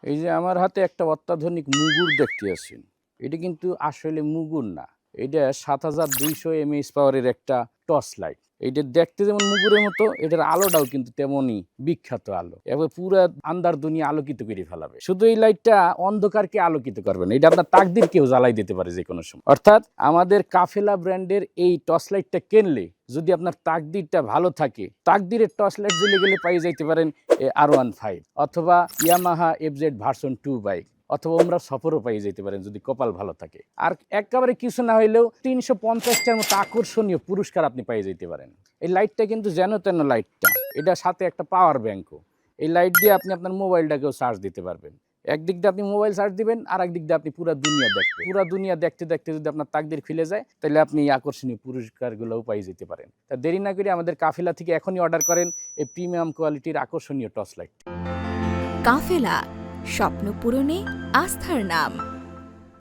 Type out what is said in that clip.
এই যে আমার হাতে একটা অত্যাধুনিক মুগুর দেখতে আছেন, এটা কিন্তু আসলে মুগুর না, এটা ৭২০০ mAh পাওয়ারের একটা টর্চ লাইট। এটা দেখতে যেমন মুগুরের মতো, এটার আলোটাও কিন্তু তেমনই বিখ্যাত আলো। এবার পুরো আন্ধার দুনিয়া আলোকিত করে ফেলাবে। শুধু এই লাইটটা অন্ধকারকে আলোকিত করবে না, এটা আপনার তাকদিরকেও জ্বালাই দিতে পারে যে কোনো সময়। অর্থাৎ আমাদের কাফেলা ব্র্যান্ডের এই টর্চ লাইটটা কিনলে যদি আপনার তাকদিরটা ভালো থাকে, তাকদিরের টর্চ লাইট জ্বলে গেলে পাই যাইতে পারেন R15 অথবা ইয়ামাহা FZ ভার্সন 2 বাইক, অথবা আমরা সফরও পাই যেতে পারেন যদি কপাল ভালো থাকে। আর একেবারে কিছু না হইলেও ৩৫০টার মতো আকর্ষণীয় পুরস্কার আপনি পাই যেতে পারেন। এই লাইটটা কিন্তু যেন তেন লাইটটা, এটা সাথে একটা পাওয়ার ব্যাংকও। এই লাইট দিয়ে আপনি আপনার মোবাইলটাকেও চার্জ দিতে পারবেন। একদিক দিয়ে আপনি মোবাইল চার্জ দিবেন, আর একদিক দিয়ে আপনি পুরো দুনিয়া দেখবেন। পুরো দুনিয়া দেখতে দেখতে যদি আপনার তাকদির খুলে যায়, তাহলে আপনি এই আকর্ষণীয় পুরস্কারগুলোও পাই যেতে পারেন। তা দেরি না করে আমাদের কাফেলা থেকে এখনই অর্ডার করেন এই প্রিমিয়াম কোয়ালিটির আকর্ষণীয় টর্চ লাইট। কাফেলা, স্বপ্ন পূরণে আস্থার নাম।